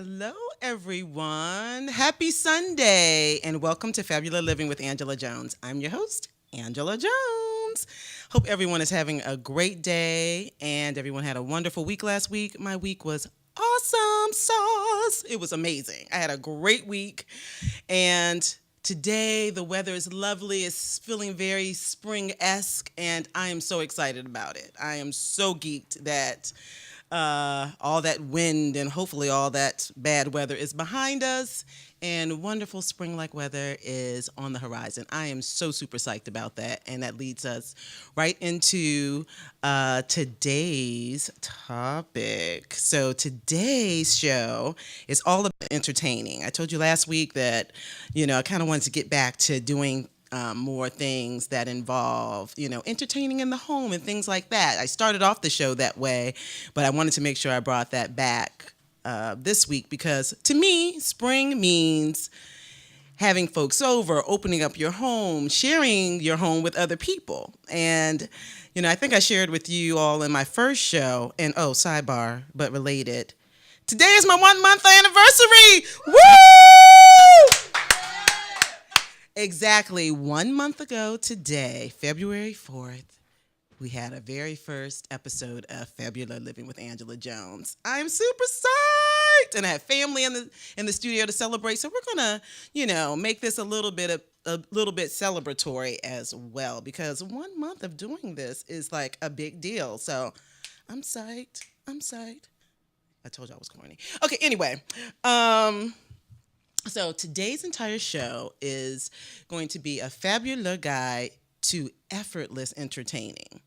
Hello, everyone. Happy Sunday, and welcome to Fabulous Living with Angela Jones. I'm your host, Angela Jones. Hope everyone is having a great day, and everyone had a wonderful week last week. My week was awesome sauce. It was amazing. I had a great week, and today the weather is lovely. It's feeling very spring-esque, and I am so excited about it. I am so geeked that all that wind and hopefully all that bad weather is behind us, and wonderful spring-like weather is on the horizon. I am so super psyched about that, and that leads us right into today's topic. So today's show is all about entertaining. I told you last week that, I kind of wanted to get back to doing more things that involve, entertaining in the home and things like that. I started off the show that way, but I wanted to make sure I brought that back this week because to me, spring means having folks over, opening up your home, sharing your home with other people. And, I think I shared with you all in my first show, and sidebar, but related. Today is my 1 month anniversary. Woo! Exactly 1 month ago today, February 4th, we had a very first episode of Fabulous Living with Angela Jones. I'm super psyched, and I have family in the studio to celebrate. So we're gonna, make this a little bit celebratory as well, because 1 month of doing this is like a big deal. So I'm psyched. I told you I was corny. Okay, anyway. So today's entire show is going to be a fabulous guide to effortless entertaining.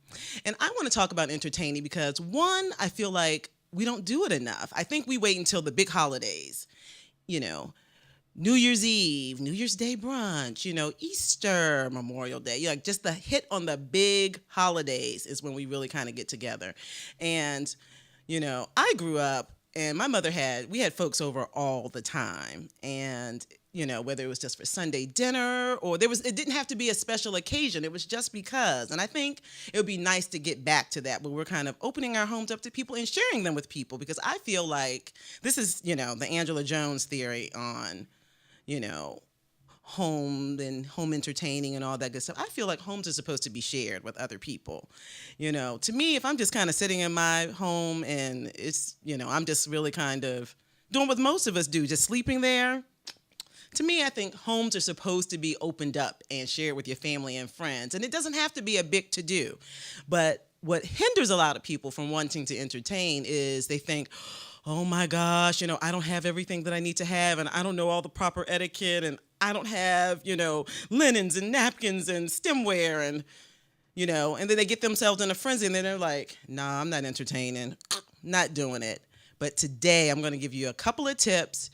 And I want to talk about entertaining because, one, I feel like we don't do it enough. I think we wait until the big holidays, New Year's Eve, New Year's Day brunch, Easter, Memorial Day. Like just the hit on the big holidays is when we really kind of get together. And, I grew up, and my mother we had folks over all the time. And, whether it was just for Sunday dinner or it didn't have to be a special occasion. It was just because. And I think it would be nice to get back to that, where we're kind of opening our homes up to people and sharing them with people, because I feel like this is, the Angela Jones theory on, home and home entertaining and all that good stuff. I feel like homes are supposed to be shared with other people. To me, if I'm just kind of sitting in my home and it's, I'm just really kind of doing what most of us do, just sleeping there. To me, I think homes are supposed to be opened up and shared with your family and friends. And it doesn't have to be a big to-do. But what hinders a lot of people from wanting to entertain is they think, oh my gosh, I don't have everything that I need to have, and I don't know all the proper etiquette, and I don't have, linens and napkins and stemware, and, and then they get themselves in a frenzy, and then they're like, nah, I'm not entertaining, not doing it. But today I'm going to give you a couple of tips,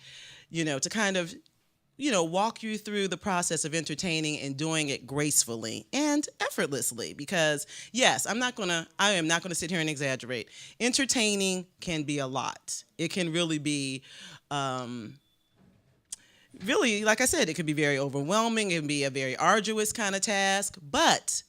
to kind of, walk you through the process of entertaining and doing it gracefully and effortlessly. Because yes, I am not going to sit here and exaggerate. Entertaining can be a lot. It can really be, really, like I said, it can be very overwhelming. It can be a very arduous kind of task, but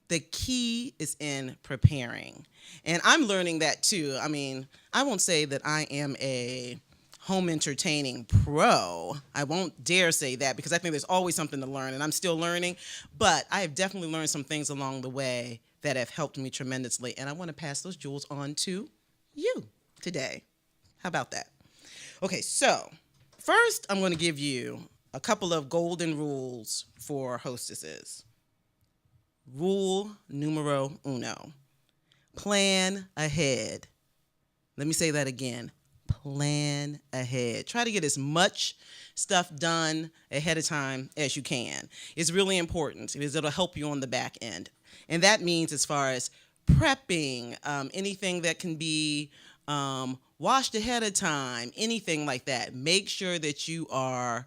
the key is in preparing. And I'm learning that too. I mean, I won't say that I am a home entertaining pro. I won't dare say that, because I think there's always something to learn, and I'm still learning. But I have definitely learned some things along the way that have helped me tremendously, and I want to pass those jewels on to you today. How about that? Okay, so first I'm going to give you a couple of golden rules for hostesses. Rule numero uno: plan ahead. Let me say that again. Plan ahead. Try to get as much stuff done ahead of time as you can. It's really important because it'll help you on the back end. And that means as far as prepping, anything that can be washed ahead of time, anything like that. Make sure that you are,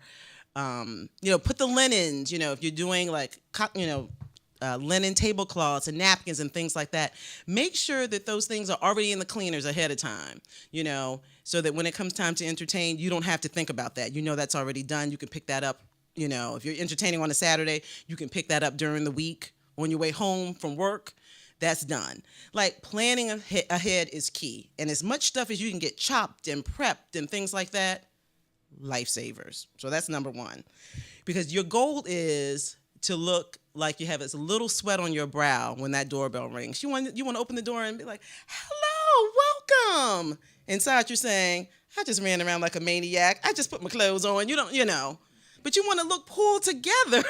put the linens, if you're doing like, linen tablecloths and napkins and things like that. Make sure that those things are already in the cleaners ahead of time, so that when it comes time to entertain, you don't have to think about that. That's already done. You can pick that up, if you're entertaining on a Saturday, you can pick that up during the week on your way home from work. That's done. Like, planning ahead is key. And as much stuff as you can get chopped and prepped and things like that, lifesavers. So that's number one. Because your goal is to look like you have this little sweat on your brow when that doorbell rings. You want to open the door and be like, hello, welcome. Inside you're saying, I just ran around like a maniac. I just put my clothes on. But you want to look pulled together.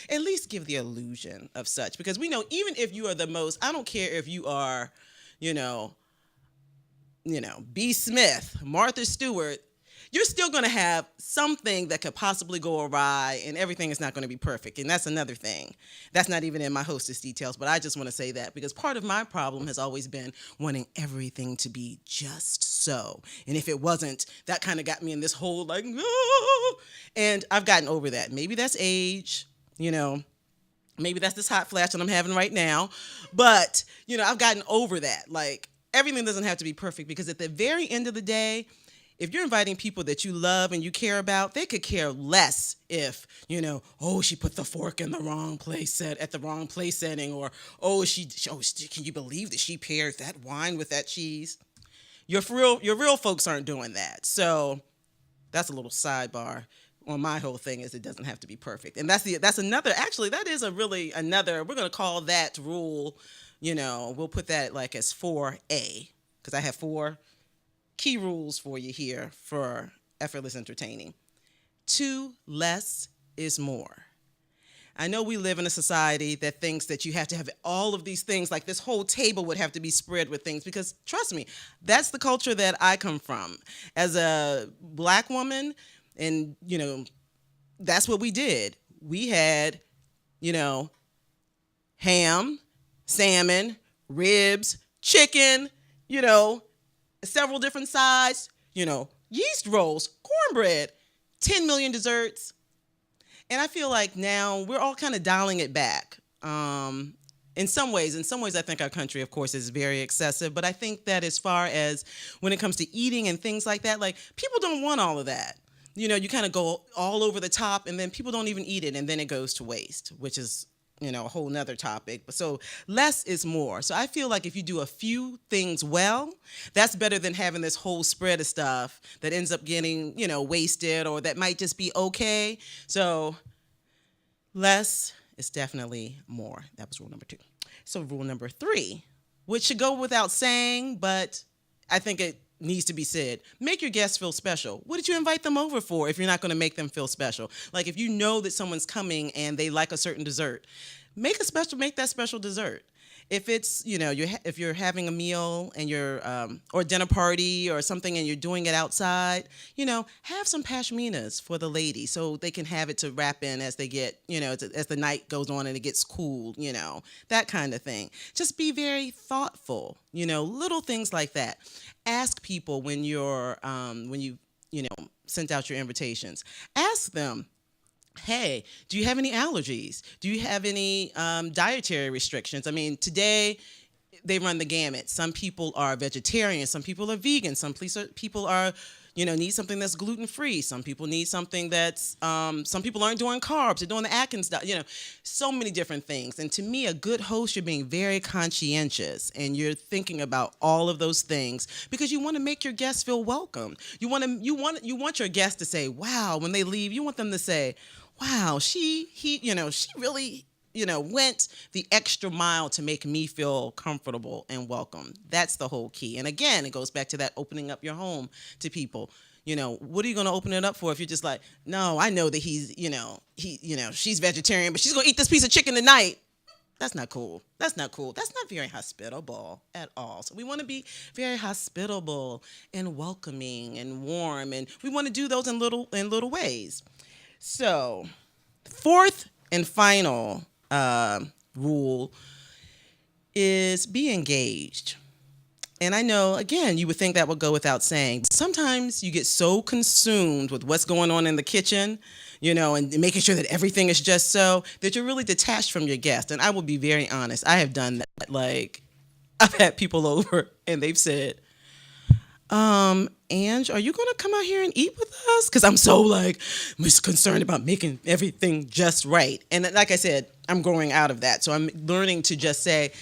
At least give the illusion of such. Because we know even if you are the most, I don't care if you are, B. Smith, Martha Stewart, you're still going to have something that could possibly go awry, and everything is not going to be perfect. And that's another thing. That's not even in my hostess details, but I just want to say that because part of my problem has always been wanting everything to be just so. And if it wasn't, that kind of got me in this whole like, oh, and I've gotten over that. Maybe that's age, maybe that's this hot flash that I'm having right now. But, I've gotten over that. Like, everything doesn't have to be perfect because at the very end of the day, if you're inviting people that you love and you care about, they could care less if, she put the fork in the wrong place at the wrong place setting, or, can you believe that she paired that wine with that cheese? Your real folks aren't doing that. So that's a little sidebar on my whole thing is it doesn't have to be perfect. And that's another, actually, that is another, we're going to call that rule, we'll put that like as 4A, because I have 4 key rules for you here for effortless entertaining. 2 less is more. I know we live in a society that thinks that you have to have all of these things, like this whole table would have to be spread with things, because trust me, that's the culture that I come from. As a Black woman, and, that's what we did. We had, ham, salmon, ribs, chicken, several different sides, yeast rolls, cornbread, 10 million desserts. And I feel like now we're all kind of dialing it back. In some ways, I think our country, of course, is very excessive. But I think that as far as when it comes to eating and things like that, like people don't want all of that. You kind of go all over the top and then people don't even eat it and then it goes to waste, which is a whole nother topic. So less is more. So I feel like if you do a few things well, that's better than having this whole spread of stuff that ends up getting, wasted, or that might just be okay. So less is definitely more. That was rule number 2. So rule number 3, which should go without saying, but I think it needs to be said. Make your guests feel special. What did you invite them over for if you're not going to make them feel special? Like if you know that someone's coming and they like a certain dessert, make that special dessert. If it's, if you're having a meal and you're, or a dinner party or something and you're doing it outside, have some pashminas for the ladies so they can have it to wrap in as they get, as the night goes on and it gets cool, that kind of thing. Just be very thoughtful, little things like that. Ask people when you're, when you sent out your invitations. Ask them, hey, do you have any allergies? Do you have any dietary restrictions? I mean, today they run the gamut. Some people are vegetarian. Some people are vegan. Some people are, need something that's gluten-free. Some people need something that's, some people aren't doing carbs. They're doing the Atkins diet, so many different things. And to me, a good host, you're being very conscientious and you're thinking about all of those things because you want to make your guests feel welcome. You want your guests to say, wow, when they leave, you want them to say, wow, she really, went the extra mile to make me feel comfortable and welcome. That's the whole key. And again, it goes back to that opening up your home to people. What are you going to open it up for if you're just like, no, I know that he's, she's vegetarian, but she's going to eat this piece of chicken tonight. That's not cool. That's not very hospitable at all. So we want to be very hospitable and welcoming and warm, and we want to do those in little ways. So, 4th and final rule is be engaged. And I know, again, you would think that would go without saying. Sometimes you get so consumed with what's going on in the kitchen, and making sure that everything is just so, that you're really detached from your guest. And I will be very honest. I have done that. Like, I've had people over and they've said, Ange, are you going to come out here and eat with us? Because I'm so concerned about making everything just right. And like I said, I'm growing out of that. So I'm learning to just say,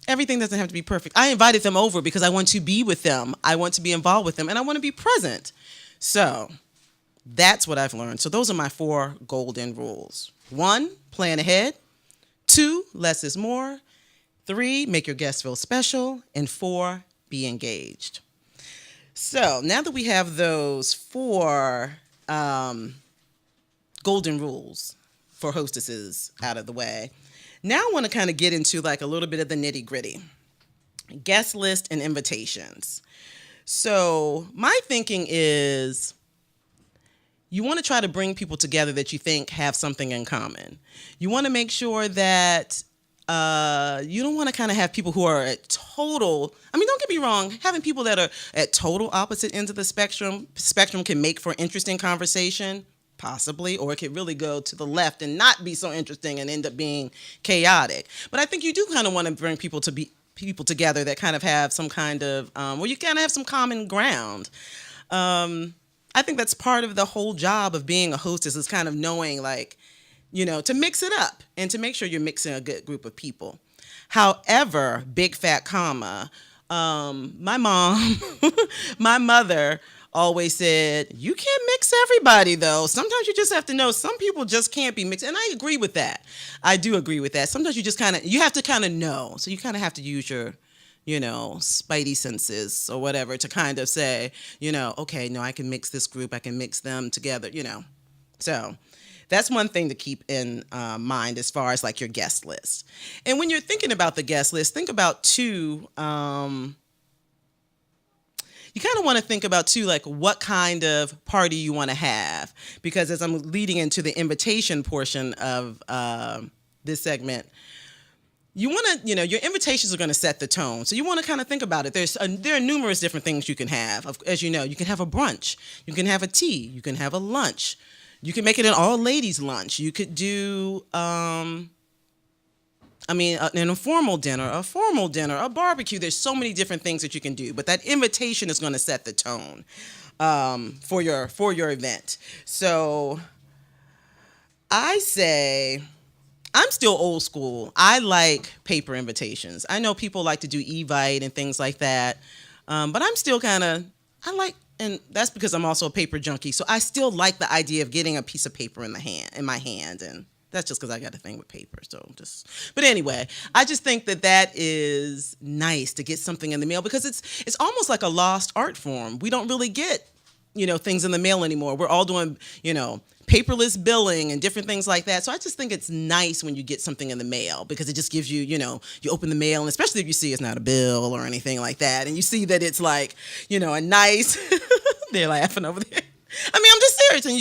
everything doesn't have to be perfect. I invited them over because I want to be with them. I want to be involved with them and I want to be present. So That's what I've learned. So those are my 4 golden rules. 1, plan ahead. 2, less is more. 3, make your guests feel special. And 4, be engaged. So now that we have those 4 golden rules for hostesses out of the way, now I want to kind of get into like a little bit of the nitty gritty. Guest list and invitations. So my thinking is you want to try to bring people together that you think have something in common. You want to make sure that you don't want to kind of have people who are at total, I mean, don't get me wrong, having people that are at total opposite ends of the spectrum can make for interesting conversation, possibly, or it could really go to the left and not be so interesting and end up being chaotic. But I think you do kind of want to bring people together that kind of have some kind of, where you kind of have some common ground. I think that's part of the whole job of being a hostess is kind of knowing, like, you know, to mix it up and to make sure you're mixing a good group of people. However, big fat comma, my mom, my mother always said, you can't mix everybody though. Sometimes you just have to know some people just can't be mixed. And I agree with that. I do agree with that. Sometimes you have to kind of know. So you kind of have to use your, you know, spidey senses or whatever to kind of say, you know, okay, no, I can mix this group. I can mix them together, you know. So that's one thing to keep in mind as far as like your guest list. And when you're thinking about the guest list, think about too, you kind of want to think about too, like what kind of party you want to have. Because as I'm leading into the invitation portion of this segment, you want to, you know, your invitations are going to set the tone. So you want to kind of think about it. There are numerous different things you can have. As you know, you can have a brunch, you can have a tea, you can have a lunch. You can make it an all-ladies lunch. You could do, an informal dinner, a formal dinner, a barbecue. There's so many different things that you can do. But that invitation is going to set the tone for your event. So I say, I'm still old school. I like paper invitations. I know people like to do Evite and things like that. But I'm still and that's because I'm also a paper junkie. So I still like the idea of getting a piece of paper in my hand. And that's just because I got a thing with paper. But anyway, I just think that is nice to get something in the mail because it's almost like a lost art form. We don't really get, you know, things in the mail anymore. We're all doing, you know, paperless billing and different things like that. So I just think it's nice when you get something in the mail because it just gives you, you know, you open the mail and especially if you see it's not a bill or anything like that and you see that it's like, you know, a nice, they're laughing over there. I mean, I'm just serious. And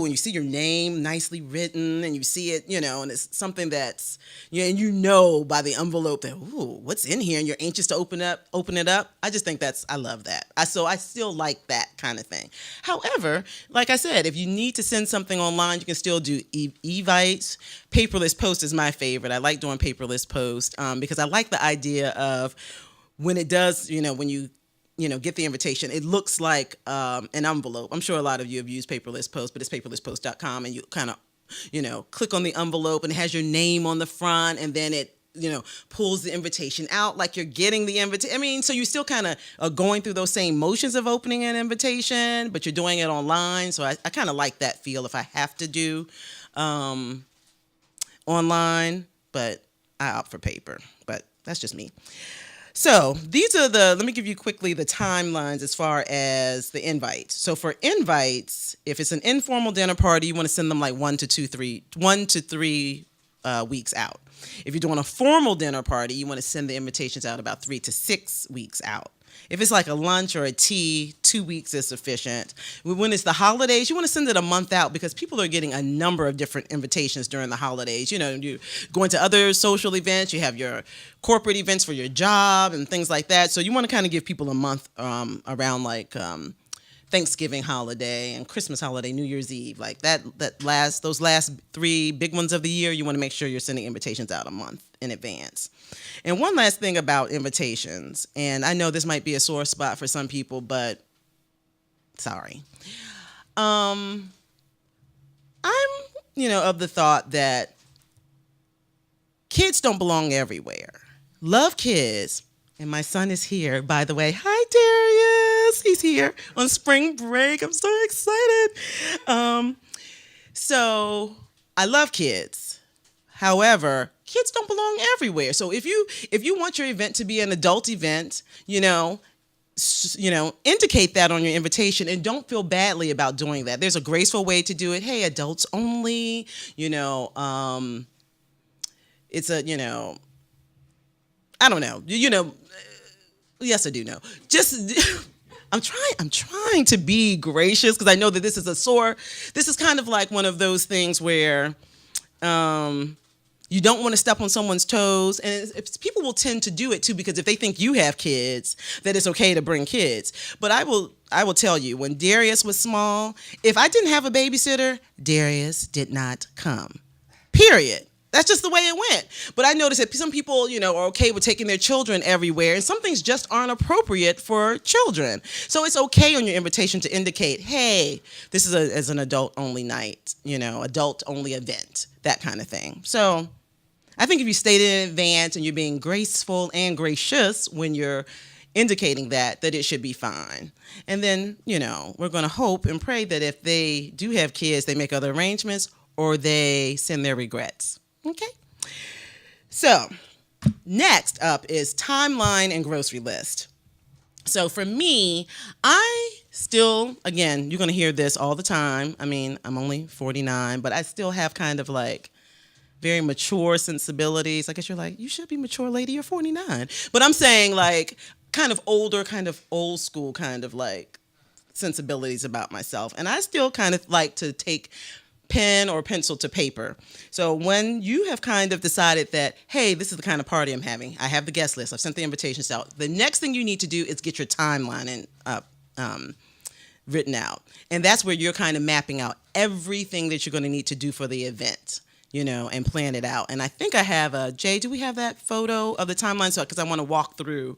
you see your name nicely written and you see it, you know, and it's something that's, you know, and you know by the envelope that, ooh, what's in here? And you're anxious to open it up. I just think I love that. So I still like that kind of thing. However, like I said, if you need to send something online, you can still do Evites. Paperless post is my favorite. I like doing paperless post because I like the idea of when it does, you know, when you get the invitation, it looks like an envelope. I'm sure a lot of you have used paperless post, but it's paperlesspost.com and you kind of, you know, click on the envelope and it has your name on the front and then it, you know, pulls the invitation out like you're getting the invitation. I mean, so you still kind of are going through those same motions of opening an invitation, but you're doing it online. So I kind of like that feel if I have to do online, but I opt for paper, but that's just me. So these are let me give you quickly the timelines as far as the invites. So for invites, if it's an informal dinner party, you want to send them like 1 to 3 weeks out. If you're doing a formal dinner party, you want to send the invitations out about 3 to 6 weeks out. If it's like a lunch or a tea, 2 weeks is sufficient. When it's the holidays, you want to send it a month out because people are getting a number of different invitations during the holidays. You know, you're going to other social events, you have your corporate events for your job and things like that. So you want to kind of give people a month around like Thanksgiving holiday and Christmas holiday, New Year's Eve, like those last 3 big ones of the year, you want to make sure you're sending invitations out a month in advance. And one last thing about invitations, and I know this might be a sore spot for some people, but sorry. I'm, of the thought that kids don't belong everywhere. Love kids. And my son is here, by the way. Hi, Yes, he's here on spring break. I'm so excited. So I love kids. However, kids don't belong everywhere. So if you want your event to be an adult event, indicate that on your invitation and don't feel badly about doing that. There's a graceful way to do it. Hey, adults only, it's a, I don't know, yes, I do know. Just, I'm trying to be gracious because I know that this is kind of like one of those things where, you don't want to step on someone's toes, and people will tend to do it too because if they think you have kids, that it's okay to bring kids. But I will tell you, when Darius was small, if I didn't have a babysitter, Darius did not come. Period. That's just the way it went. But I noticed that some people, are okay with taking their children everywhere, and some things just aren't appropriate for children. So it's okay on your invitation to indicate, hey, this is an adult-only night, adult-only event, that kind of thing. So I think if you state it in advance and you're being graceful and gracious when you're indicating that it should be fine. And then, we're going to hope and pray that if they do have kids, they make other arrangements or they send their regrets. Okay? So next up is timeline and grocery list. So for me, I still, again, you're going to hear this all the time. I mean, I'm only 49, but I still have kind of like very mature sensibilities. I guess you're like, you should be mature, lady, you're 49. But I'm saying like kind of older, kind of old school kind of like sensibilities about myself. And I still kind of like to take pen or pencil to paper. So when you have kind of decided that, hey, this is the kind of party I'm having, I have the guest list, I've sent the invitations out, the next thing you need to do is get your timeline written out. And that's where you're kind of mapping out everything that you're going to need to do for the event, and plan it out. And I think I have Jay, do we have that photo of the timeline? So, because I want to walk through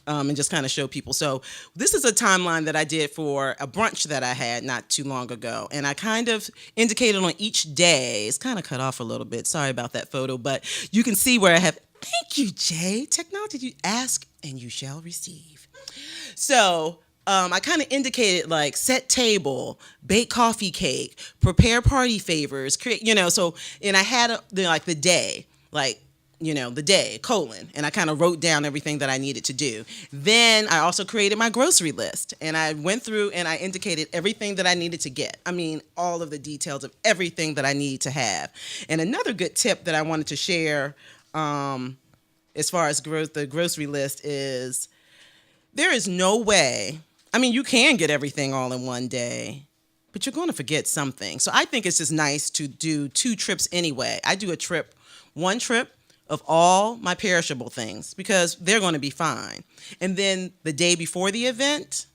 and just kind of show people. So this is a timeline that I did for a brunch that I had not too long ago. And I kind of indicated on each day, it's kind of cut off a little bit. Sorry about that photo, but you can see where I have, thank you, Jay. Technology, you ask and you shall receive. So I kind of indicated like set table, bake coffee cake, prepare party favors, create, so, and I had the day, the day, and I kind of wrote down everything that I needed to do. Then I also created my grocery list, and I went through and I indicated everything that I needed to get. I mean, all of the details of everything that I need to have. And another good tip that I wanted to share as far as the grocery list is there is no way, I mean, you can get everything all in one day, but you're going to forget something. So I think it's just nice to do 2 trips anyway. I do one trip of all my perishable things because they're going to be fine. And then the day before the event,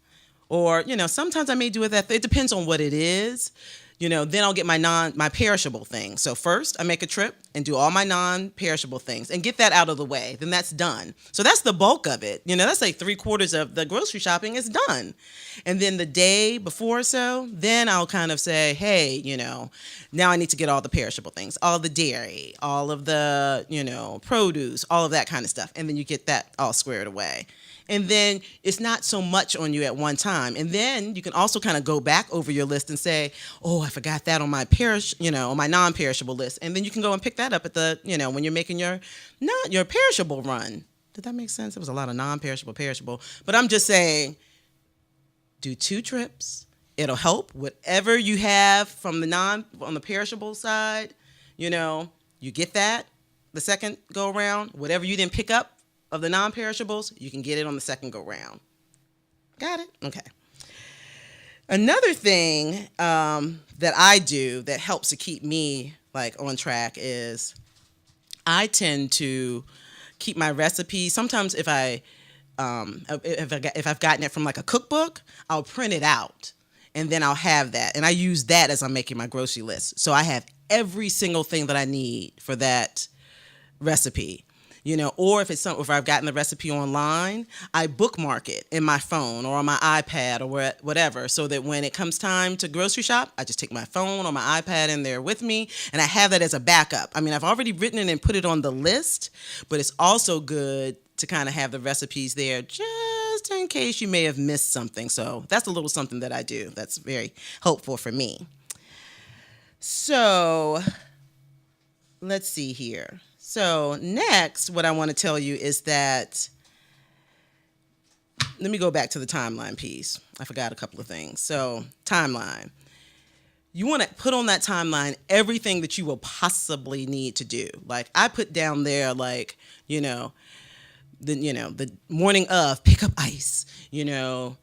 or, sometimes I may do it it depends on what it is. Then I'll get my perishable things. So first I make a trip and do all my non-perishable things and get that out of the way. Then that's done. So that's the bulk of it. That's like 3/4 of the grocery shopping is done. And then the day before then I'll kind of say, hey, now I need to get all the perishable things, all the dairy, all of the, produce, all of that kind of stuff. And then you get that all squared away. And then it's not so much on you at one time. And then you can also kind of go back over your list and say, oh, I forgot that on my on my non-perishable list. And then you can go and pick that up at the, when you're making your perishable run. Did that make sense? There was a lot of non-perishable, perishable. But I'm just saying, do 2 trips. It'll help. Whatever you have from on the perishable side, you get that the second go around. Whatever you didn't pick up of the non-perishables, you can get it on the second go round. Got it? Okay. Another thing that I do that helps to keep me on track is I tend to keep my recipes. Sometimes if I've gotten it from a cookbook, I'll print it out and then I'll have that. And I use that as I'm making my grocery list. So I have every single thing that I need for that recipe. Or if I've gotten the recipe online, I bookmark it in my phone or on my iPad or whatever, so that when it comes time to grocery shop, I just take my phone or my iPad in there with me, and I have that as a backup. I mean, I've already written it and put it on the list, but it's also good to kind of have the recipes there just just in case you may have missed something. So that's a little something that I do that's very helpful for me. So let's see here. So next, what I want to tell you is that, let me go back to the timeline piece. I forgot a couple of things. So timeline. You want to put on that timeline everything that you will possibly need to do. Like I put down there, like, the morning of, pick up ice, the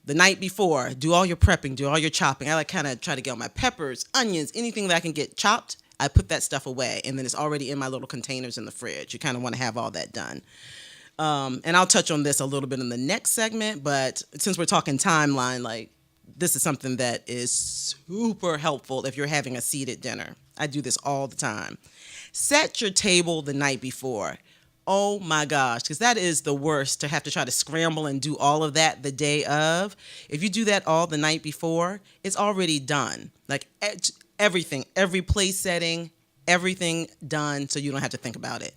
night before, do all your prepping, do all your chopping. I like kind of try to get all my peppers, onions, anything that I can get chopped. I put that stuff away, and then it's already in my little containers in the fridge. You kind of want to have all that done. And I'll touch on this a little bit in the next segment, but since we're talking timeline, like this is something that is super helpful if you're having a seated dinner. I do this all the time. Set your table the night before. Oh my gosh, because that is the worst, to have to try to scramble and do all of that the day of. If you do that all the night before, it's already done. Like everything, every place setting, everything done, so you don't have to think about it.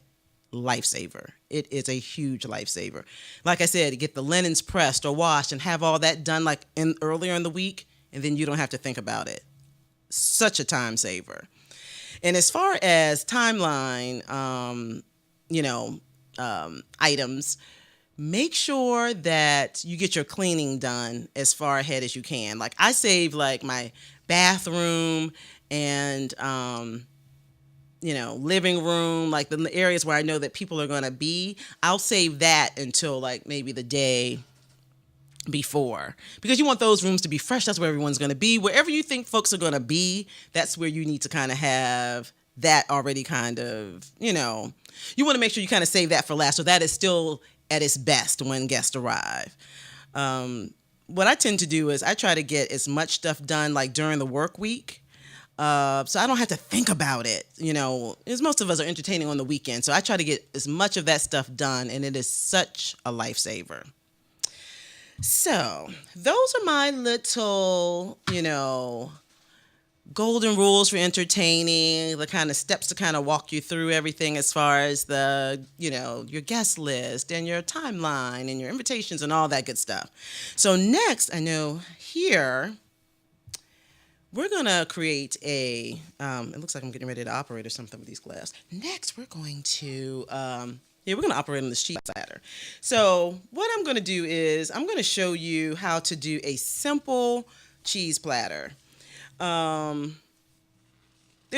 Lifesaver. It is a huge lifesaver. Like I said, get the linens pressed or washed and have all that done like earlier in the week, and then you don't have to think about it. Such a time saver. And as far as timeline, items, make sure that you get your cleaning done as far ahead as you can. Like I save like my bathroom and living room, like the areas where I know that people are going to be. I'll save that until like maybe the day before, because you want those rooms to be fresh. That's where everyone's going to be. Wherever you think folks are going to be, that's where you need to kind of have that already kind of, you want to make sure you kind of save that for last, so that is still at its best when guests arrive. What I tend to do is I try to get as much stuff done like during the work week, so I don't have to think about it, as most of us are entertaining on the weekend. So I try to get as much of that stuff done, and it is such a lifesaver. So those are my little, golden rules for entertaining, the kind of steps to kind of walk you through everything as far as the, your guest list and your timeline and your invitations and all that good stuff. So next, I know here, we're going to create it looks like I'm getting ready to operate or something with these glass. Next, we're going to, we're going to operate on this cheese platter. So what I'm going to do is I'm going to show you how to do a simple cheese platter. There's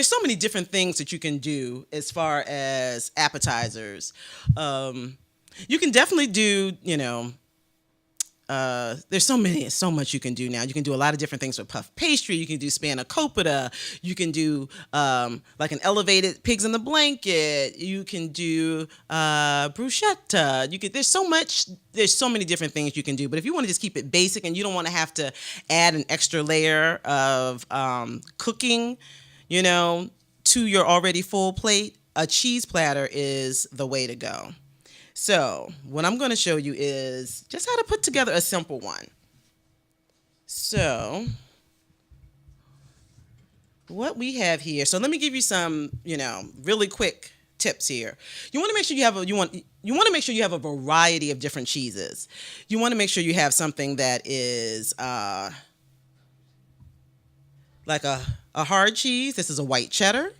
so many different things that you can do as far as appetizers. You can definitely do, there's so much you can do now. You can do a lot of different things with puff pastry. You can do spanakopita. You can do like an elevated pigs in the blanket. You can do bruschetta. There's so many different things you can do. But if you want to just keep it basic and you don't want to have to add an extra layer of cooking, to your already full plate, a cheese platter is the way to go. So what I'm going to show you is just how to put together a simple one. So what we have here, so let me give you some, really quick tips here. You want to make sure you have a variety of different cheeses. You want to make sure you have something that is like a hard cheese. This is a white cheddar.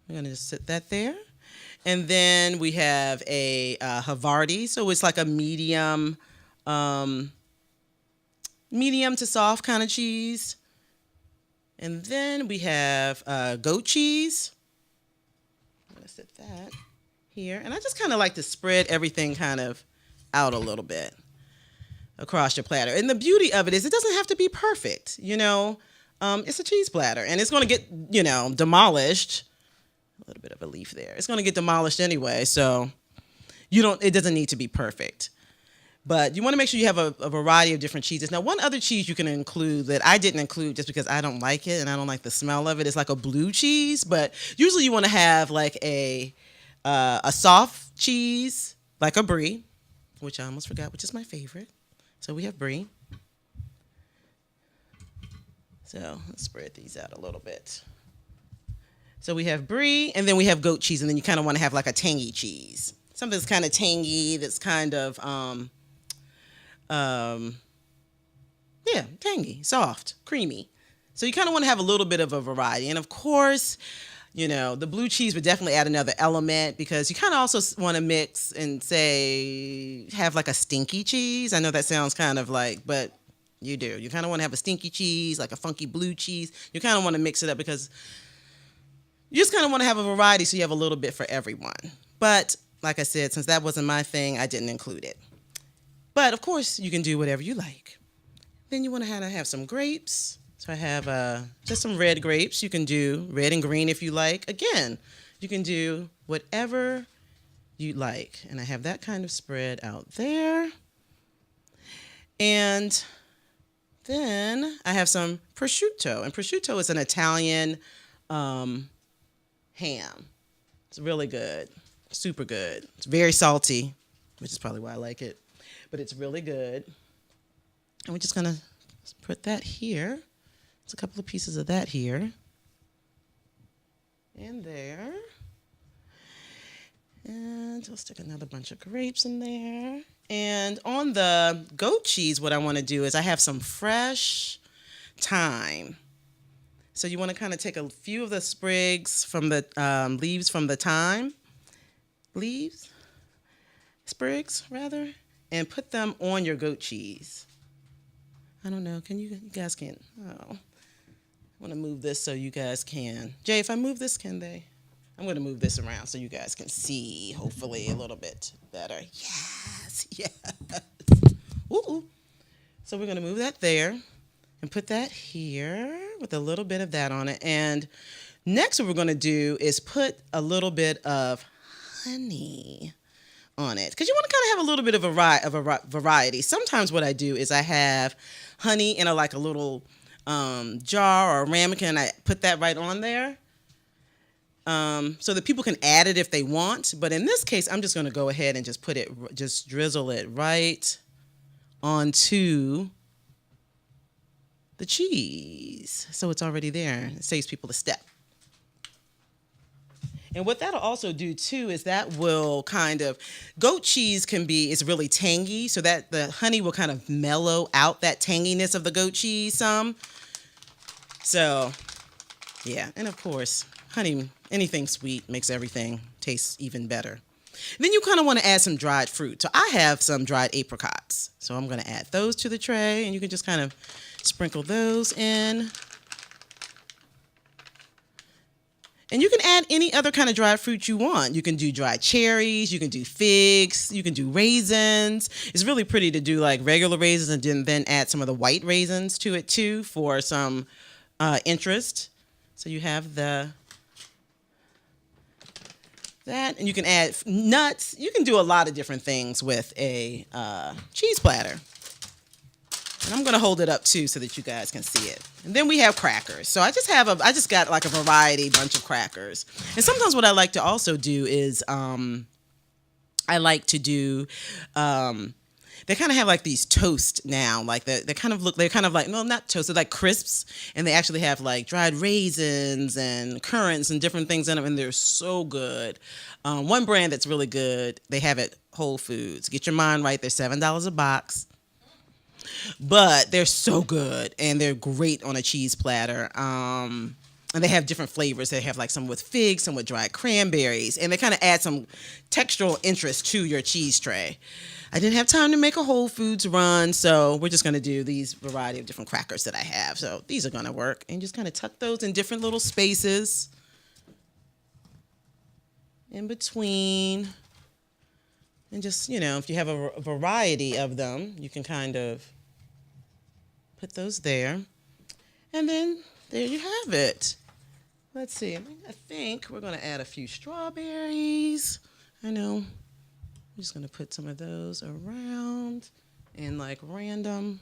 I'm going to just sit that there. And then we have a Havarti, so it's like a medium to soft kind of cheese. And then we have goat cheese. I'm going to sit that here. And I just kind of like to spread everything kind of out a little bit across your platter. And the beauty of it is it doesn't have to be perfect, It's a cheese platter, and it's going to get, demolished. A little bit of a leaf there. It's going to get demolished anyway, so it doesn't need to be perfect. But you want to make sure you have a variety of different cheeses. Now, one other cheese you can include that I didn't include just because I don't like it and I don't like the smell of it is like a blue cheese. But usually you want to have like a soft cheese, like a brie, which I almost forgot, which is my favorite. So we have brie. So let's spread these out a little bit. So we have brie, and then we have goat cheese, and then you kind of want to have like a tangy cheese. something that's kind of tangy, that's kind of um, yeah, tangy, soft, creamy. So you kind of want to have a little bit of a variety. And of course, the blue cheese would definitely add another element because you kind of also want to mix and say, have like a stinky cheese. I know that sounds kind of like, but you do. You kind of want to have a stinky cheese, like a funky blue cheese. You kind of want to mix it up because you just kind of want to have a variety so you have a little bit for everyone. But like I said, since that wasn't my thing, I didn't include it. But of course, you can do whatever you like. Then you want to have some grapes. So I have just some red grapes. You can do red and green if you like. Again, you can do whatever you like. And I have that kind of spread out there. And then I have some prosciutto. And prosciutto is an Italian ham. It's really good. Super good. It's very salty, which is probably why I like it. But it's really good. And we're just going to put that here. There's a couple of pieces of that here. And there. And we'll stick another bunch of grapes in there. And on the goat cheese, what I want to do is I have some fresh thyme. So you want to kind of take a few of the sprigs from the leaves from the thyme. Sprigs, rather. And put them on your goat cheese. I don't know. You guys can't. Oh. I want to move this so you guys can. Jay, if I move this, can they? I'm going to move this around so you guys can see, hopefully, a little bit better. Yes. Ooh. So we're going to move that there and put that here with a little bit of that on it. And next what we're going to do is put a little bit of honey on it because you want to kind of have a little bit of a variety. Sometimes what I do is I have honey in a little jar or a ramekin, and I put that right on there so that people can add it if they want. But in this case, I'm just going to go ahead and just drizzle it right onto the cheese. So it's already there. It saves people a step. And what that'll also do too is that will goat cheese is really tangy, so that the honey will kind of mellow out that tanginess of the goat cheese some. So, yeah, and of course, honey, anything sweet makes everything taste even better. Then you kind of want to add some dried fruit. So I have some dried apricots. So I'm going to add those to the tray, and you can just kind of sprinkle those in. And you can add any other kind of dried fruit you want. You can do dried cherries, you can do figs, you can do raisins. It's really pretty to do like regular raisins and then add some of the white raisins to it too for some interest. So you have that, and you can add nuts. You can do a lot of different things with a cheese platter. And I'm going to hold it up too so that you guys can see it. And then we have crackers. So I just got like a variety bunch of crackers. And sometimes what I like to also do is they kind of have like these toast now, like they're kind of like, no, not toast, they're like crisps, and they actually have like dried raisins and currants and different things in them, and they're so good. One brand that's really good, they have at Whole Foods. Get your mind right, they're $7 a box. But they're so good, and they're great on a cheese platter. And they have different flavors. They have like some with figs, some with dried cranberries, and they kind of add some textural interest to your cheese tray. I didn't have time to make a Whole Foods run, so we're just going to do these variety of different crackers that I have. So these are going to work, and just kind of tuck those in different little spaces in between. And just, if you have a variety of them, you can kind of put those there. And then there you have it. Let's see. I think we're going to add a few strawberries. I know. I'm just going to put some of those around in like random,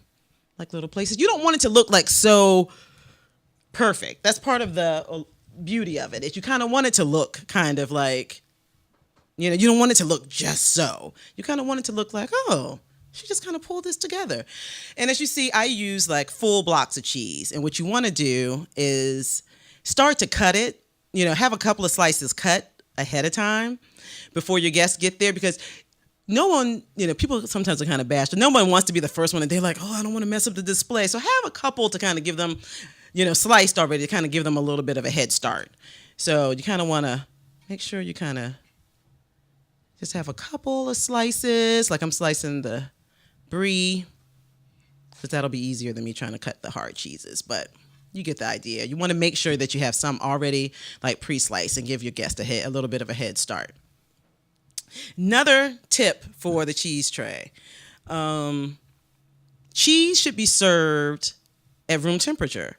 like little places. You don't want it to look like so perfect. That's part of the beauty of it. Is you kind of want it to look kind of like, you don't want it to look just so. You kind of want it to look like, oh, she just kind of pulled this together. And as you see, I use like full blocks of cheese. And what you want to do is start to cut it, have a couple of slices cut ahead of time before your guests get there, because no one, people sometimes are kind of bashful. No one wants to be the first one, and they're like, oh, I don't want to mess up the display. So have a couple to kind of give them, sliced already, to kind of give them a little bit of a head start. So you kind of want to make sure you kind of just have a couple of slices, like I'm slicing the brie, because that'll be easier than me trying to cut the hard cheeses. But you get the idea. You want to make sure that you have some already like pre-sliced and give your guest a little bit of a head start. Another tip for the cheese tray. Cheese should be served at room temperature.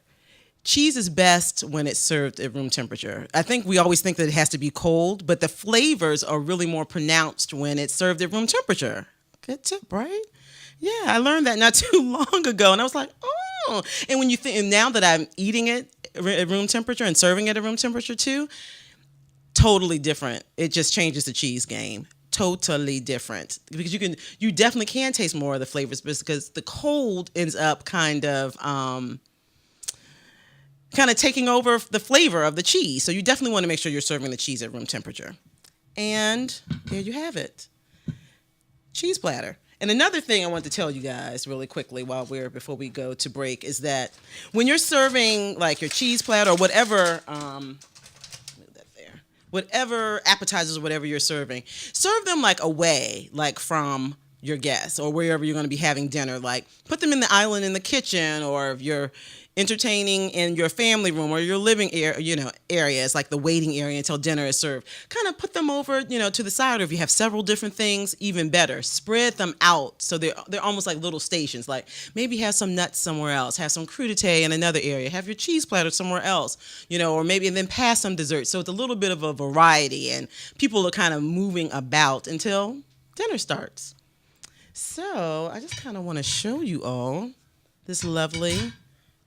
Cheese is best when it's served at room temperature. I think we always think that it has to be cold, but the flavors are really more pronounced when it's served at room temperature. Good tip, right? Yeah, I learned that not too long ago, and I was like, oh. And when you think, and now that I'm eating it at room temperature and serving it at room temperature too, totally different. It just changes the cheese game. Totally different, because you definitely can taste more of the flavors, because the cold ends up kind of taking over the flavor of the cheese. So you definitely want to make sure you're serving the cheese at room temperature. And there you have it. Cheese platter. And another thing I want to tell you guys really quickly before we go to break is that when you're serving like your cheese platter or whatever appetizers or whatever you're serving, serve them like away, like from your guests or wherever you're going to be having dinner. Like put them in the island in the kitchen, or if you're entertaining in your family room or your living areas, like the waiting area until dinner is served. Kind of put them over, to the side, or if you have several different things, even better. Spread them out so they're almost like little stations. Like maybe have some nuts somewhere else, have some crudité in another area, have your cheese platter somewhere else, or maybe and then pass some dessert. So it's a little bit of a variety, and people are kind of moving about until dinner starts. So I just kind of want to show you all this lovely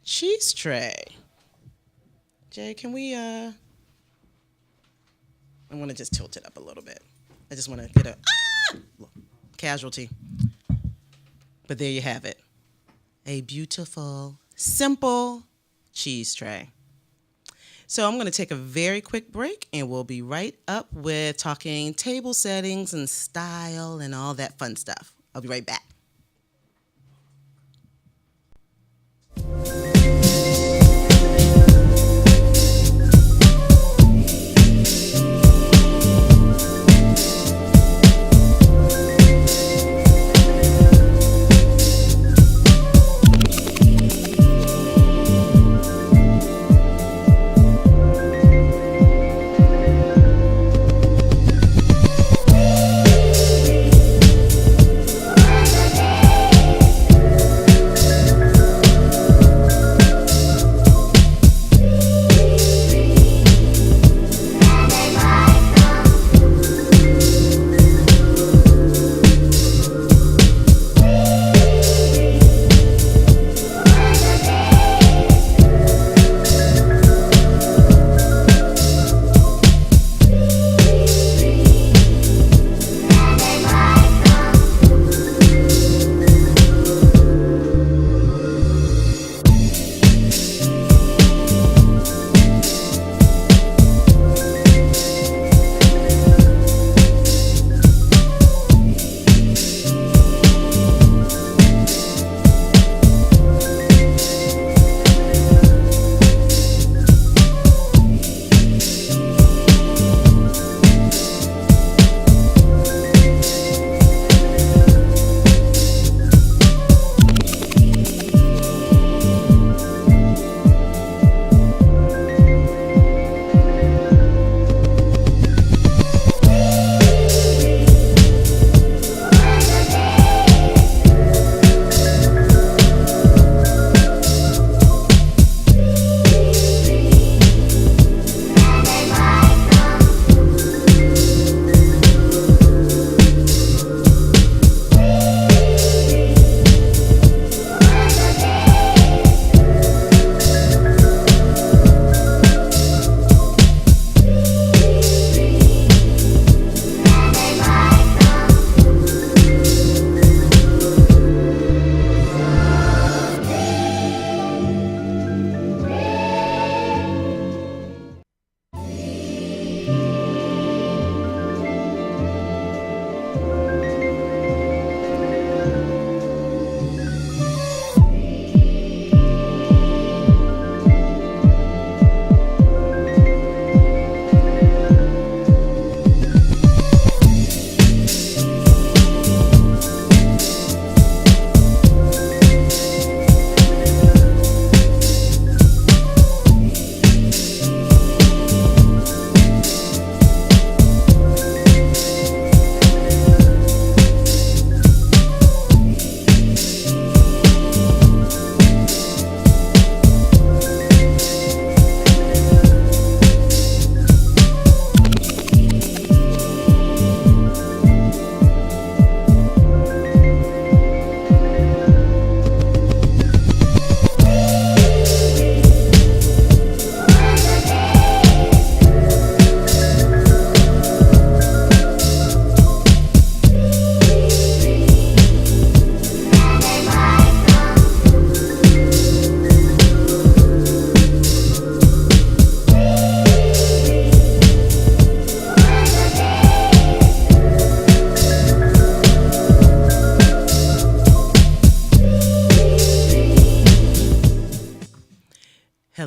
cheese tray. Jay, can we, I want to just tilt it up a little bit. I just want to get a casualty. But there you have it. A beautiful, simple cheese tray. So I'm going to take a very quick break, and we'll be right up with talking table settings and style and all that fun stuff. I'll be right back.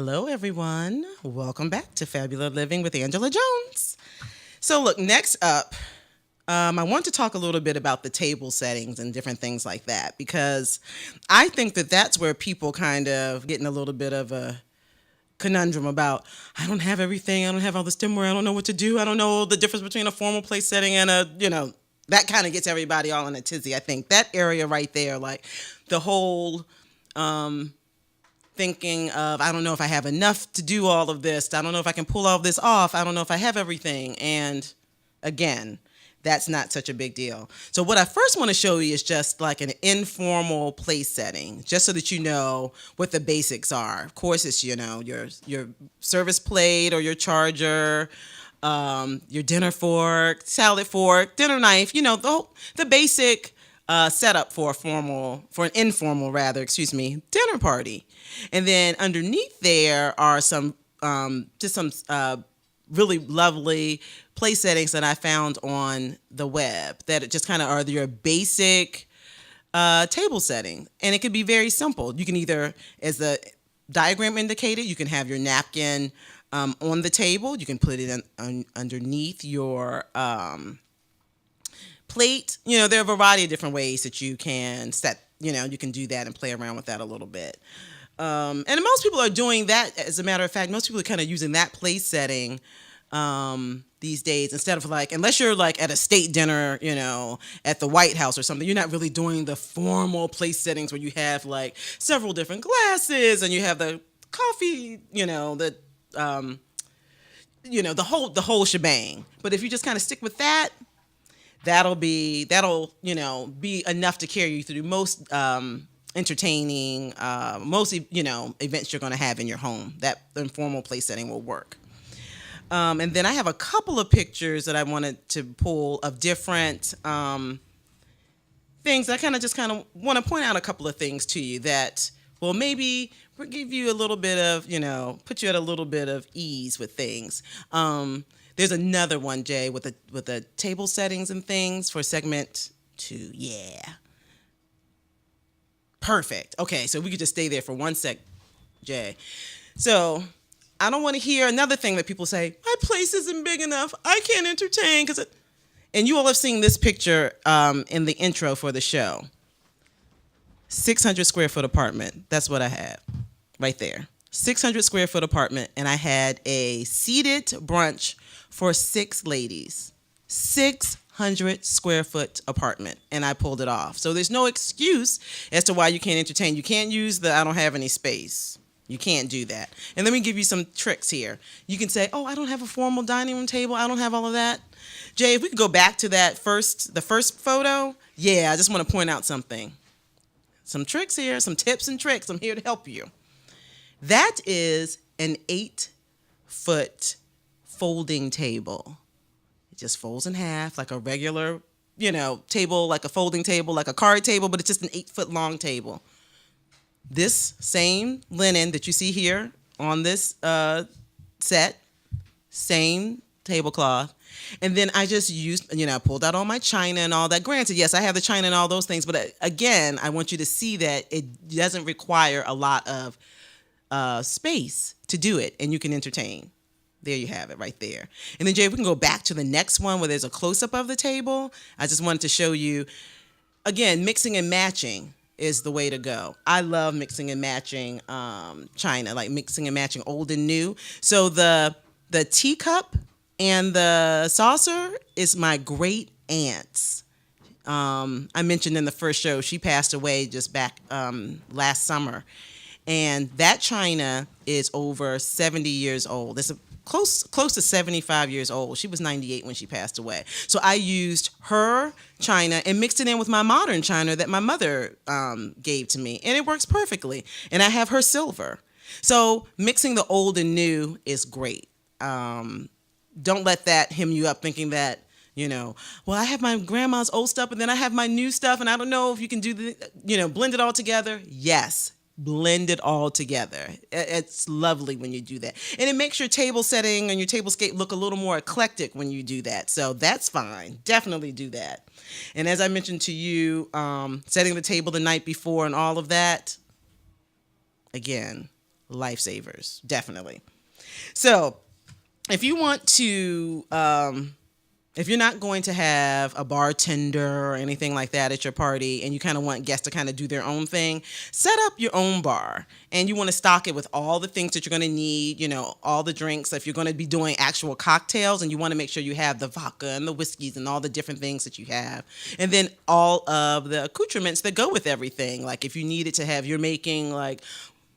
Hello, everyone. Welcome back to Fabulous Living with Angela Jones. So, look, next up, I want to talk a little bit about the table settings and different things like that, because I think that that's where people kind of get in a little bit of a conundrum about, I don't have everything, I don't have all the stemware, I don't know what to do, I don't know the difference between a formal place setting and that kind of gets everybody all in a tizzy. I think that area right there, like the whole thinking of, I don't know if I have enough to do all of this, I don't know if I can pull all of this off, I don't know if I have everything, and again, that's not such a big deal. So what I first want to show you is just like an informal place setting, just so that you know what the basics are. Of course, it's, your service plate or your charger, your dinner fork, salad fork, dinner knife, the basic setup for an informal dinner party. And then underneath there are some really lovely place settings that I found on the web that just kind of are your basic table setting. And it could be very simple. You can either, as the diagram indicated, you can have your napkin on the table. You can put it underneath your plate. There are a variety of different ways that you can set, you can do that and play around with that a little bit. And most people are doing that. As a matter of fact, most people are kind of using that place setting these days, instead of unless you're at a state dinner, at the White House or something, you're not really doing the formal place settings where you have several different glasses and you have the coffee, the whole shebang. But if you just kind of stick with that, that'll be enough to carry you through most entertaining, most events you're going to have in your home. That informal place setting will work. And then I have a couple of pictures that I wanted to pull of different things. I kind of want to point out a couple of things to you that will maybe give you a little bit of, put you at a little bit of ease with things. There's another one, Jay, with the table settings and things for segment 2. Yeah. Perfect. Okay, so we could just stay there for 1 sec, Jay. So I don't want to hear another thing that people say, my place isn't big enough, I can't entertain. And you all have seen this picture in the intro for the show. 600 square foot apartment. That's what I had right there. 600 square foot apartment. And I had a seated brunch for 6 ladies. 600 square foot apartment. And I pulled it off. So there's no excuse as to why you can't entertain. You can't use the I don't have any space. You can't do that. And let me give you some tricks here. You can say, oh, I don't have a formal dining room table. I don't have all of that. Jay, if we could go back to the first photo. Yeah, I just want to point out something. Some tricks here, some tips and tricks. I'm here to help you. That is an 8-foot folding table. It just folds in half like a regular, table, like a folding table, like a card table, but it's just an 8-foot long table. This same linen that you see here on this set, same tablecloth. And then I just used, I pulled out all my china and all that. Granted, yes, I have the china and all those things. But again, I want you to see that it doesn't require a lot of space to do it. And you can entertain. There you have it right there. And then, Jay, we can go back to the next one where there's a close-up of the table. I just wanted to show you, again, mixing and matching is the way to go. I love mixing and matching china, like mixing and matching old and new. So the teacup and the saucer is my great aunt's. I mentioned in the first show, she passed away just back last summer. And that china is over 70 years old. It's close to 75 years old. She was 98 when she passed away. So I used her china and mixed it in with my modern china that my mother gave to me. And it works perfectly. And I have her silver. So mixing the old and new is great. Don't let that hem you up thinking that, well, I have my grandma's old stuff and then I have my new stuff and I don't know if you can do blend it all together. Yes. Blend it all together. It's lovely when you do that. And it makes your table setting and your tablescape look a little more eclectic when you do that. So that's fine. Definitely do that. And as I mentioned to you, setting the table the night before and all of that, again, lifesavers, definitely. So if you want to, if you're not going to have a bartender or anything like that at your party and you kind of want guests to kind of do their own thing, set up your own bar. And you want to stock it with all the things that you're going to need, all the drinks. If you're going to be doing actual cocktails, and you want to make sure you have the vodka and the whiskeys and all the different things that you have. And then all of the accoutrements that go with everything. Like if you needed to have, you're making like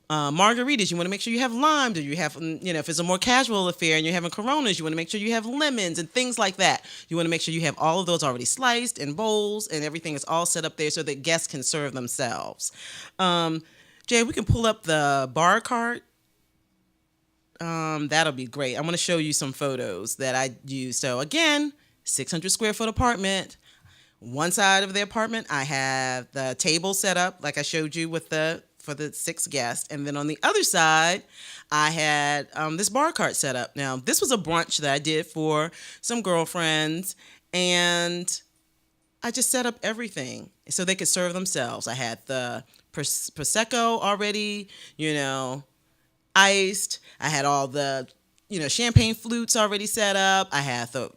margaritas, you want to make sure you have limes, or you have, if it's a more casual affair and you're having Coronas, you want to make sure you have lemons and things like that. You want to make sure you have all of those already sliced in bowls, and everything is all set up there so that guests can serve themselves. Jay, we can pull up the bar cart. That'll be great. I want to show you some photos that I use. So again, 600 square foot apartment. One side of the apartment, I have the table set up like I showed you for the 6 guests. And then on the other side, I had this bar cart set up. Now, this was a brunch that I did for some girlfriends, and I just set up everything so they could serve themselves. I had the Prosecco already, iced. I had all the, champagne flutes already set up. I had the,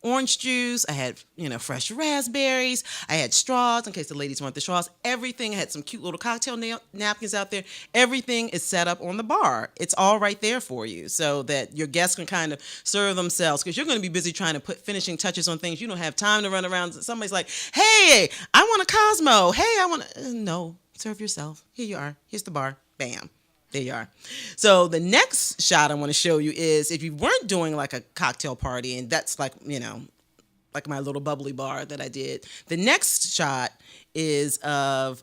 orange juice. I had, fresh raspberries. I had straws in case the ladies want the straws. Everything. I had some cute little cocktail napkins out there. Everything is set up on the bar. It's all right there for you so that your guests can kind of serve themselves, because you're going to be busy trying to put finishing touches on things. You don't have time to run around. Somebody's like, hey, I want a Cosmo. Hey, I want to... No, serve yourself. Here you are. Here's the bar. Bam. There you are. So the next shot I want to show you is if you weren't doing like a cocktail party, and that's like, like my little bubbly bar that I did. The next shot is of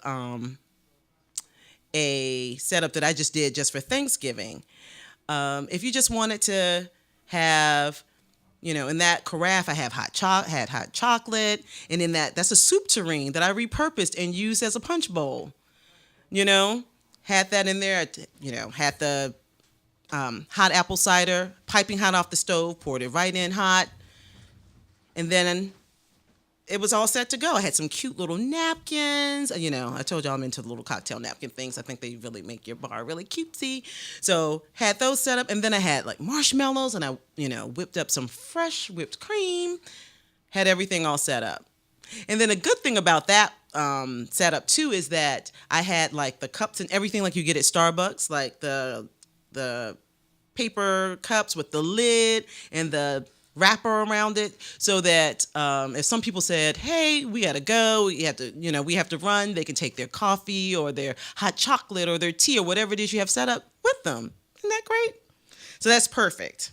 a setup that I just did just for Thanksgiving. If you just wanted to have, in that carafe, I have hot chocolate, and in that's a soup tureen that I repurposed and used as a punch bowl. Had that in there, had the hot apple cider, piping hot off the stove, poured it right in hot, and then it was all set to go. I had some cute little napkins. I told y'all I'm into the little cocktail napkin things. I think they really make your bar really cutesy. So had those set up, and then I had like marshmallows, and I, whipped up some fresh whipped cream, had everything all set up. And then a good thing about that setup too is that I had like the cups and everything like you get at Starbucks, like the paper cups with the lid and the wrapper around it, so that if some people said, hey, we gotta go, we have to run, they can take their coffee or their hot chocolate or their tea or whatever it is you have set up with them. Isn't that great? So that's perfect.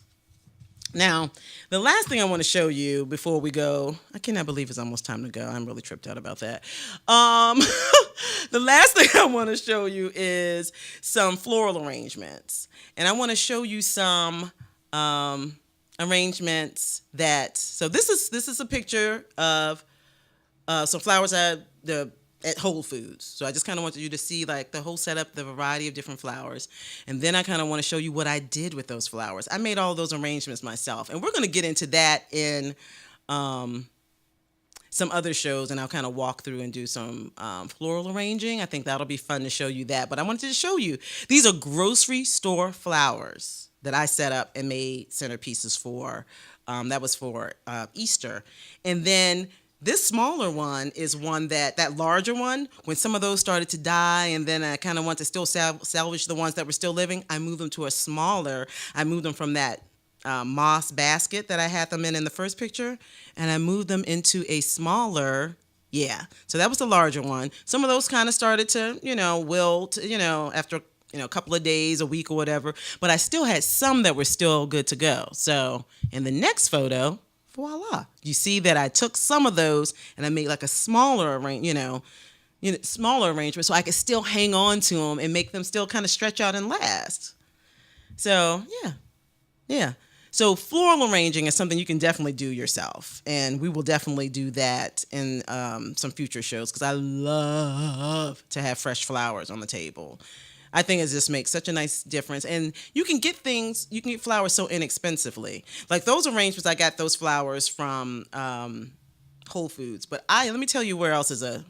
Now, the last thing I want to show you before we go, I cannot believe it's almost time to go. I'm really tripped out about that. The last thing I want to show you is some floral arrangements. And I want to show you some arrangements so this is a picture of some flowers at Whole Foods. So I just kind of wanted you to see like the whole setup, the variety of different flowers. And then I kind of want to show you what I did with those flowers. I made all those arrangements myself. And we're going to get into that in some other shows, and I'll kind of walk through and do some floral arranging. I think that'll be fun to show you that. But I wanted to show you, these are grocery store flowers that I set up and made centerpieces for. That was for Easter. And then this smaller one is one that larger one, when some of those started to die, and then I kind of want to still salvage the ones that were still living, I moved them to a smaller. I moved them from that moss basket that I had them in the first picture, and I moved them into a smaller, so that was the larger one. Some of those kind of started to, wilt, after, a couple of days, a week or whatever, but I still had some that were still good to go. So in the next photo, voila, you see that I took some of those and I made like a smaller smaller arrangement so I could still hang on to them and make them still kind of stretch out and last. So yeah. So floral arranging is something you can definitely do yourself, and we will definitely do that in some future shows, because I love to have fresh flowers on the table. I think it just makes such a nice difference. And you can get flowers so inexpensively. Like those arrangements, I got those flowers from Whole Foods. But let me tell you where else is a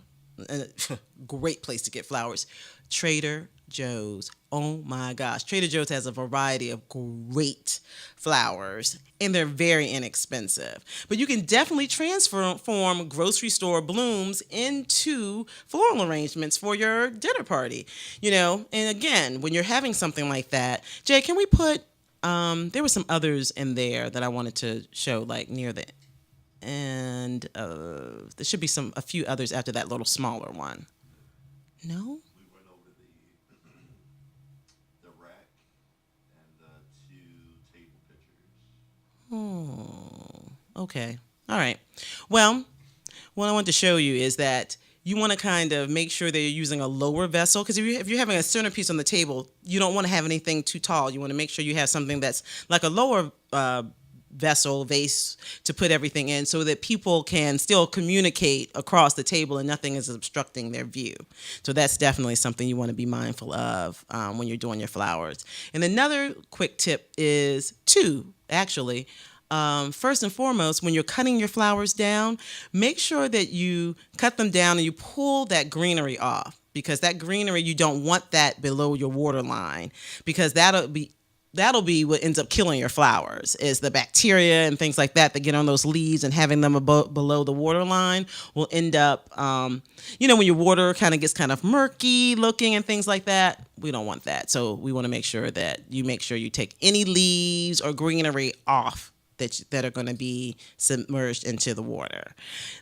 great place to get flowers. Trader Joe's. Oh my gosh. Trader Joe's has a variety of great flowers and they're very inexpensive. But you can definitely transform grocery store blooms into floral arrangements for your dinner party. And again, when you're having something like that, Jay, can we put there were some others in there that I wanted to show like near the and there should be a few others after that little smaller one. No? We went over the rack and the two table pictures. Oh, okay. All right. Well, what I want to show you is that you want to kind of make sure that you're using a lower vessel because if you're having a centerpiece on the table, you don't want to have anything too tall. You want to make sure you have something that's like a lower vase to put everything in so that people can still communicate across the table and nothing is obstructing their view. So that's definitely something you want to be mindful of when you're doing your flowers. And another quick tip is two, actually. First and foremost, when you're cutting your flowers down, make sure that you cut them down and you pull that greenery off because that greenery, you don't want that below your water line because that'll be what ends up killing your flowers is the bacteria and things like that get on those leaves and having them below the water line will end up, when your water kind of gets kind of murky looking and things like that, we don't want that. So we want to make sure you take any leaves or greenery off that are going to be submerged into the water.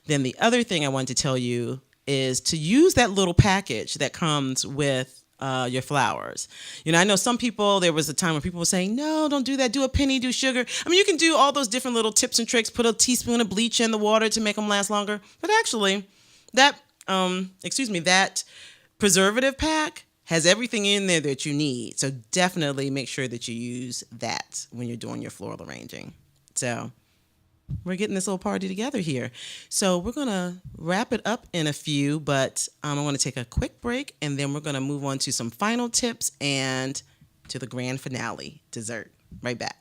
Then the other thing I wanted to tell you is to use that little package that comes with your flowers. I know some people, there was a time when people were saying, no, don't do that. Do a penny, do sugar. I mean, you can do all those different little tips and tricks, put a teaspoon of bleach in the water to make them last longer. But actually, that preservative pack has everything in there that you need. So definitely make sure that you use that when you're doing your floral arranging. So we're getting this little party together here. So we're going to wrap it up in a few, but I want to take a quick break, and then we're going to move on to some final tips and to the grand finale, dessert. Right back.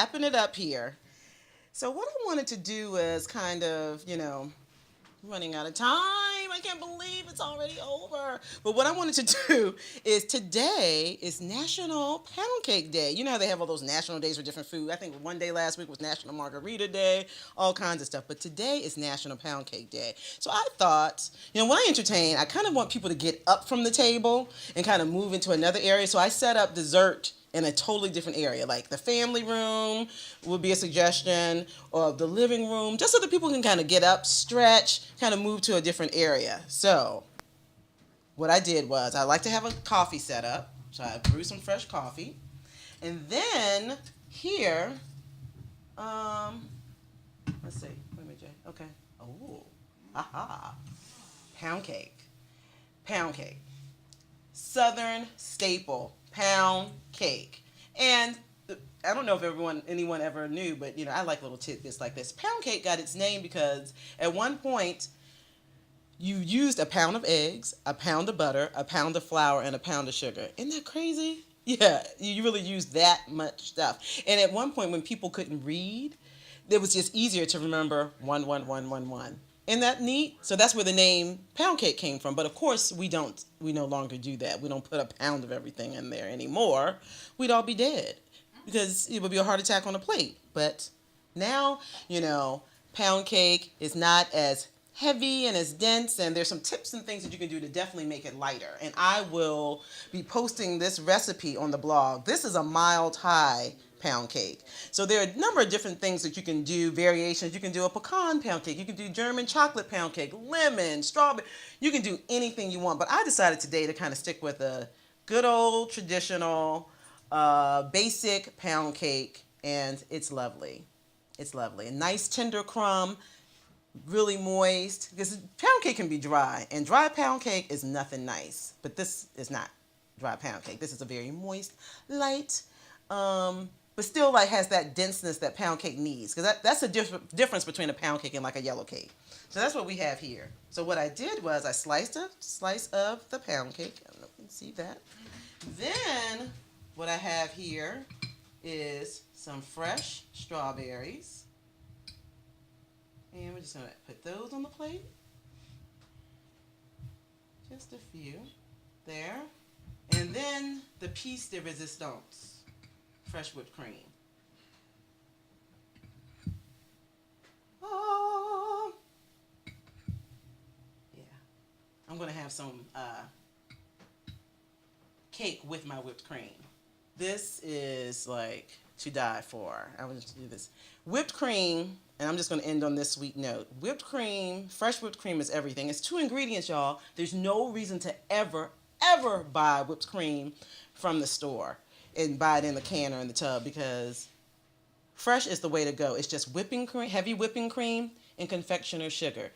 wrapping it up here. So what I wanted to do is kind of, running out of time. I can't believe it's already over. But what I wanted to do is today is National Pound Cake Day. You know how they have all those national days for different food. I think one day last week was National Margarita Day, all kinds of stuff. But today is National Pound Cake Day. So I thought, when I entertain, I kind of want people to get up from the table and kind of move into another area. So I set up dessert in a totally different area, like the family room would be a suggestion, or the living room, just so that people can kind of get up, stretch, kind of move to a different area. So what I did was I like to have a coffee set up, so I brewed some fresh coffee, and then here, let's see, wait a minute, Jay. Okay. Oh, aha, pound cake, Southern staple. Pound cake. And I don't know if anyone ever knew, but I like little tidbits like this. Pound cake got its name because at one point you used a pound of eggs, a pound of butter, a pound of flour, and a pound of sugar. Isn't that crazy? Yeah, you really used that much stuff. And at one point when people couldn't read, it was just easier to remember 1, 1, 1, 1, 1. Isn't that neat? So that's where the name pound cake came from. But of course, we no longer do that. We don't put a pound of everything in there anymore. We'd all be dead because it would be a heart attack on a plate. But now, pound cake is not as heavy and as dense, and there's some tips and things that you can do to definitely make it lighter. And I will be posting this recipe on the blog. This is a mild high pound cake. So there are a number of different things that you can do, variations. You can do a pecan pound cake. You can do German chocolate pound cake, lemon, strawberry. You can do anything you want. But I decided today to kind of stick with a good old traditional basic pound cake, and it's lovely. It's lovely. A nice tender crumb, really moist, because pound cake can be dry, and dry pound cake is nothing nice. But this is not dry pound cake. This is a very moist, light, but still has that denseness that pound cake needs, because that's the difference between a pound cake and like a yellow cake. So that's what we have here. So what I did was I sliced a slice of the pound cake. I don't know if you can see that. Then what I have here is some fresh strawberries. And we're just going to put those on the plate. Just a few. There. And then the piece de resistance. Fresh whipped cream. Oh. Yeah. I'm going to have some cake with my whipped cream. This is like to die for. I want to do this. Whipped cream, and I'm just going to end on this sweet note. Whipped cream, fresh whipped cream is everything. It's 2 ingredients, y'all. There's no reason to ever buy whipped cream from the store and buy it in the can or in the tub, because fresh is the way to go. It's just whipping cream, heavy whipping cream, and confectioner sugar.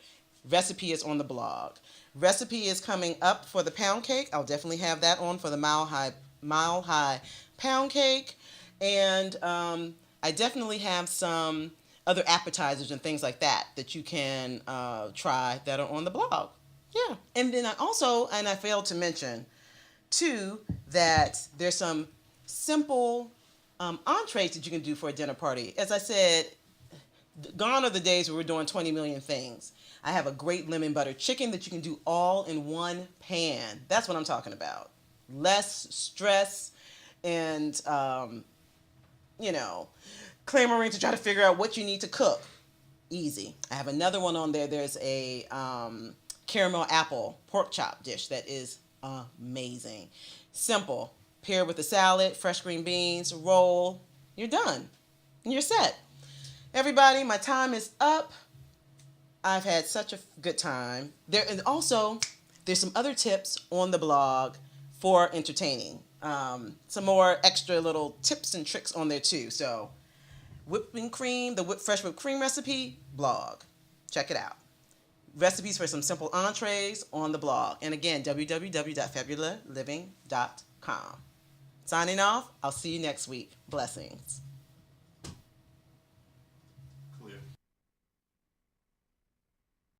Recipe is on the blog. Recipe is coming up for the pound cake. I'll definitely have that on for the mile high pound cake. And I definitely have some other appetizers and things like that you can try that are on the blog. Yeah. And then I failed to mention too that there's some simple entrees that you can do for a dinner party. As I said, gone are the days where we're doing 20 million things. I have a great lemon butter chicken that you can do all in one pan. That's what I'm talking about. Less stress and, clamoring to try to figure out what you need to cook. Easy. I have another one on there. There's a caramel apple pork chop dish that is amazing. Simple. Pair with a salad, fresh green beans, roll. You're done. And you're set. Everybody, my time is up. I've had such a good time. There's some other tips on the blog for entertaining. Some more extra little tips and tricks on there too. So, whipping cream, fresh whipped cream recipe, blog. Check it out. Recipes for some simple entrees on the blog. And again, www.fabulousLiving.com. Signing off. I'll see you next week. Blessings.